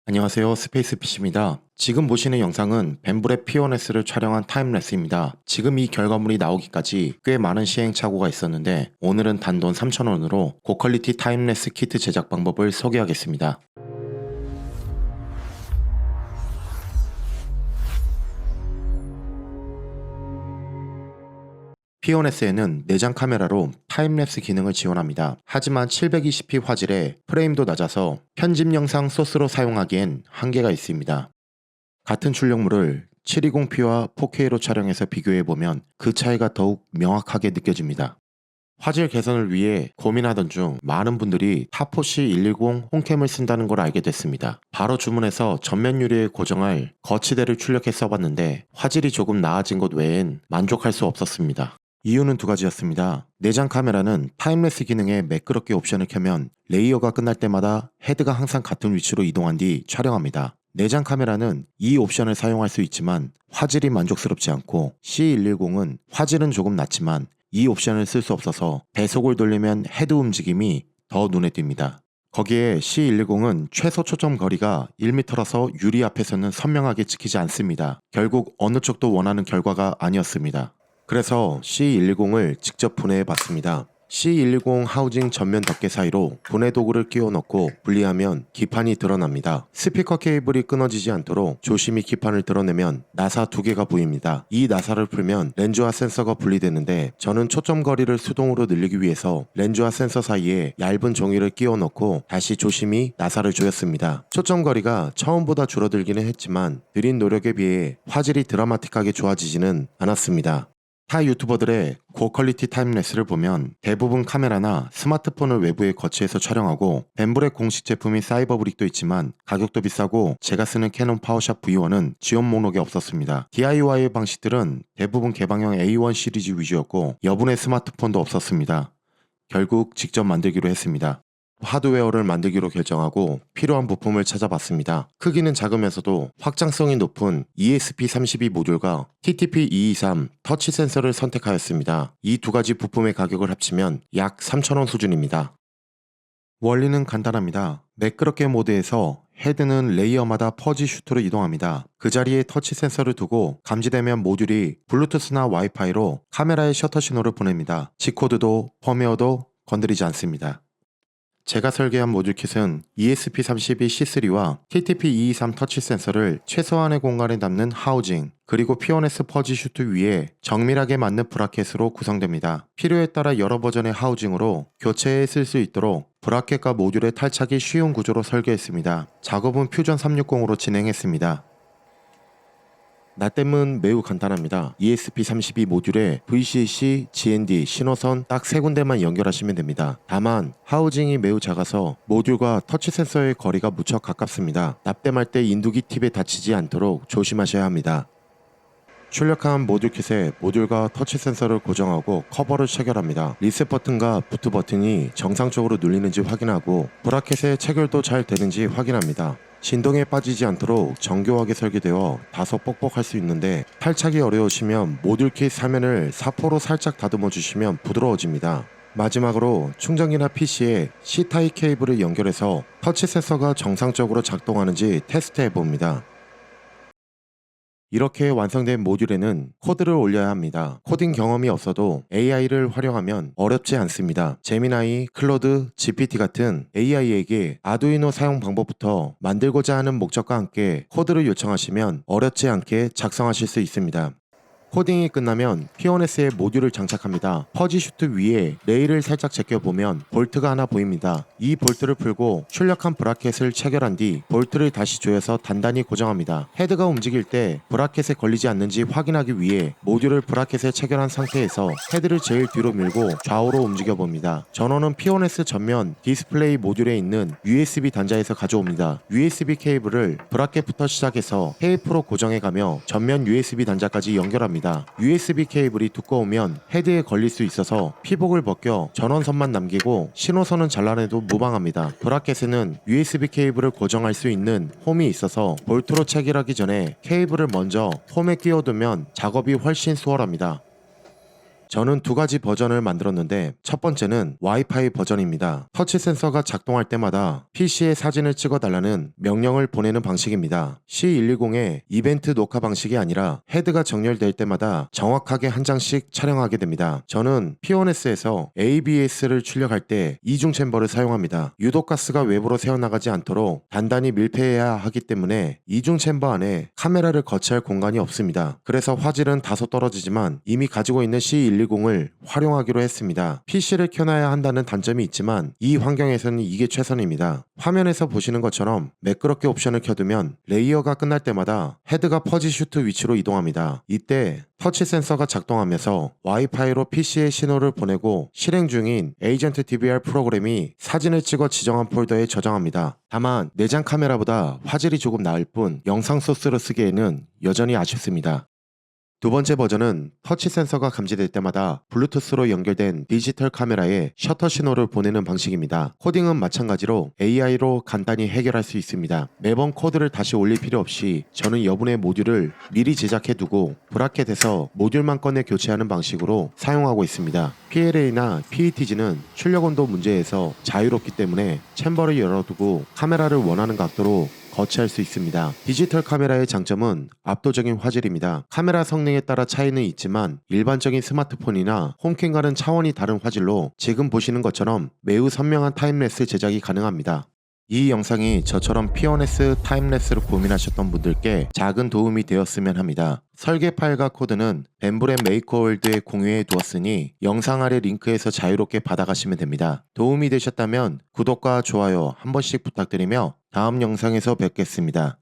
안녕하세요. 스페이스피쉬입니다. 지금 보시는 영상은 벤브레 P1S를 촬영한 타임랩스입니다. 지금 이 결과물이 나오기까지 꽤 많은 시행착오가 있었는데 오늘은 단돈 3,000원으로 고퀄리티 타임랩스 키트 제작 방법을 소개하겠습니다. P1S에는 내장 카메라로 타임랩스 기능을 지원합니다. 하지만 720p 화질에 프레임도 낮아서 편집 영상 소스로 사용하기엔 한계가 있습니다. 같은 출력물을 720p와 4K로 촬영해서 비교해보면 그 차이가 더욱 명확하게 느껴집니다. 화질 개선을 위해 고민하던 중 많은 분들이 타포시 110 홈캠을 쓴다는 걸 알게 됐습니다. 바로 주문해서 전면 유리에 고정할 거치대를 출력해 써봤는데 화질이 조금 나아진 것 외엔 만족할 수 없었습니다. 이유는 두 가지였습니다. 내장 카메라는 타임랩스 기능에 매끄럽게 옵션을 켜면 레이어가 끝날 때마다 헤드가 항상 같은 위치로 이동한 뒤 촬영합니다. 내장 카메라는 이 옵션을 사용할 수 있지만 화질이 만족스럽지 않고 C110은 화질은 조금 낮지만 이 옵션을 쓸 수 없어서 배속을 돌리면 헤드 움직임이 더 눈에 띕니다. 거기에 C110은 최소 초점 거리가 1m라서 유리 앞에서는 선명하게 찍히지 않습니다. 결국 어느 쪽도 원하는 결과가 아니었습니다. 그래서 C110을 직접 분해해 봤습니다. C110 하우징 전면 덮개 사이로 분해 도구를 끼워 넣고 분리하면 기판이 드러납니다. 스피커 케이블이 끊어지지 않도록 조심히 기판을 드러내면 나사 두 개가 보입니다. 이 나사를 풀면 렌즈와 센서가 분리되는데 저는 초점 거리를 수동으로 늘리기 위해서 렌즈와 센서 사이에 얇은 종이를 끼워 넣고 다시 조심히 나사를 조였습니다. 초점 거리가 처음보다 줄어들기는 했지만 들인 노력에 비해 화질이 드라마틱하게 좋아지지는 않았습니다. 타 유튜버들의 고퀄리티 타임랩스를 보면 대부분 카메라나 스마트폰을 외부에 거치해서 촬영하고 벤브레 공식 제품인 사이버브릭도 있지만 가격도 비싸고 제가 쓰는 캐논 파워샵 V1은 지원 목록에 없었습니다. DIY 방식들은 대부분 개방형 A1 시리즈 위주였고 여분의 스마트폰도 없었습니다. 결국 직접 만들기로 했습니다. 하드웨어를 만들기로 결정하고 필요한 부품을 찾아봤습니다. 크기는 작으면서도 확장성이 높은 ESP32 모듈과 TTP223 터치 센서를 선택하였습니다. 이 두 가지 부품의 가격을 합치면 약 3,000원 수준입니다. 원리는 간단합니다. 매끄럽게 모드에서 헤드는 레이어마다 퍼지 슈트로 이동합니다. 그 자리에 터치 센서를 두고 감지되면 모듈이 블루투스나 와이파이로 카메라의 셔터 신호를 보냅니다. G코드도 펌웨어도 건드리지 않습니다. 제가 설계한 모듈킷은 ESP32C3와 TTP223 터치 센서를 최소한의 공간에 담는 하우징, 그리고 P1S 퍼지 슈트 위에 정밀하게 맞는 브라켓으로 구성됩니다. 필요에 따라 여러 버전의 하우징으로 교체해 쓸 수 있도록 브라켓과 모듈의 탈착이 쉬운 구조로 설계했습니다. 작업은 퓨전 360으로 진행했습니다. 납땜은 매우 간단합니다. ESP32 모듈에 VCC, GND, 신호선 딱 세 군데만 연결하시면 됩니다. 다만 하우징이 매우 작아서 모듈과 터치 센서의 거리가 무척 가깝습니다. 납땜할 때 인두기 팁에 다치지 않도록 조심하셔야 합니다. 출력한 모듈킷에 모듈과 터치 센서를 고정하고 커버를 체결합니다. 리셋 버튼과 부트 버튼이 정상적으로 눌리는지 확인하고 브라켓의 체결도 잘 되는지 확인합니다. 진동에 빠지지 않도록 정교하게 설계되어 다소 뻑뻑할 수 있는데 탈착이 어려우시면 모듈킷 사면을 사포로 살짝 다듬어 주시면 부드러워집니다. 마지막으로 충전기나 PC에 C타입 케이블을 연결해서 터치 센서가 정상적으로 작동하는지 테스트해 봅니다. 이렇게 완성된 모듈에는 코드를 올려야 합니다. 코딩 경험이 없어도 AI를 활용하면 어렵지 않습니다. 제미나이, 클로드, GPT 같은 AI에게 아두이노 사용 방법부터 만들고자 하는 목적과 함께 코드를 요청하시면 어렵지 않게 작성하실 수 있습니다. 코딩이 끝나면 P1S에 모듈을 장착합니다. 퍼지 슈트 위에 레일을 살짝 제껴보면 볼트가 하나 보입니다. 이 볼트를 풀고 출력한 브라켓을 체결한 뒤 볼트를 다시 조여서 단단히 고정합니다. 헤드가 움직일 때 브라켓에 걸리지 않는지 확인하기 위해 모듈을 브라켓에 체결한 상태에서 헤드를 제일 뒤로 밀고 좌우로 움직여봅니다. 전원은 P1S 전면 디스플레이 모듈에 있는 USB 단자에서 가져옵니다. USB 케이블을 브라켓부터 시작해서 테이프로 고정해가며 전면 USB 단자까지 연결합니다. USB 케이블이 두꺼우면 헤드에 걸릴 수 있어서 피복을 벗겨 전원선만 남기고 신호선은 잘라내도 무방합니다. 브라켓에는 USB 케이블을 고정할 수 있는 홈이 있어서 볼트로 체결하기 전에 케이블을 먼저 홈에 끼워두면 작업이 훨씬 수월합니다. 저는 두 가지 버전을 만들었는데 첫 번째는 와이파이 버전입니다. 터치 센서가 작동할 때마다 PC에 사진을 찍어달라는 명령을 보내는 방식입니다. C120의 이벤트 녹화 방식이 아니라 헤드가 정렬될 때마다 정확하게 한 장씩 촬영하게 됩니다. 저는 P1S에서 ABS를 출력할 때 이중 챔버를 사용합니다. 유독가스가 외부로 새어나가지 않도록 단단히 밀폐해야 하기 때문에 이중 챔버 안에 카메라를 거치할 공간이 없습니다. 그래서 화질은 다소 떨어지지만 이미 가지고 있는 C120을 활용하기로 했습니다. PC를 켜놔야 한다는 단점이 있지만 이 환경에서는 이게 최선입니다. 화면에서 보시는 것처럼 매끄럽게 옵션을 켜두면 레이어가 끝날 때마다 헤드가 퍼지 슈트 위치로 이동합니다. 이때 터치 센서가 작동하면서 와이파이로 PC에 신호를 보내고 실행 중인 에이전트 DVR 프로그램이 사진을 찍어 지정한 폴더에 저장합니다. 다만 내장 카메라보다 화질이 조금 나을 뿐 영상 소스로 쓰기에는 여전히 아쉽습니다. 두 번째 버전은 터치 센서가 감지될 때마다 블루투스로 연결된 디지털 카메라에 셔터 신호를 보내는 방식입니다. 코딩은 마찬가지로 AI로 간단히 해결할 수 있습니다. 매번 코드를 다시 올릴 필요 없이 저는 여분의 모듈을 미리 제작해두고 브라켓에서 모듈만 꺼내 교체하는 방식으로 사용하고 있습니다. PLA나 PETG는 출력 온도 문제에서 자유롭기 때문에 챔버를 열어두고 카메라를 원하는 각도로 거치할 수 있습니다. 디지털 카메라의 장점은 압도적인 화질입니다. 카메라 성능에 따라 차이는 있지만 일반적인 스마트폰이나 홈캠과는 차원이 다른 화질로 지금 보시는 것처럼 매우 선명한 타임랩스 제작이 가능합니다. 이 영상이 저처럼 P1S 타임랩스를 고민하셨던 분들께 작은 도움이 되었으면 합니다. 설계 파일과 코드는 벤브렌 메이커월드에 공유해 두었으니 영상 아래 링크에서 자유롭게 받아가시면 됩니다. 도움이 되셨다면 구독과 좋아요 한 번씩 부탁드리며 다음 영상에서 뵙겠습니다.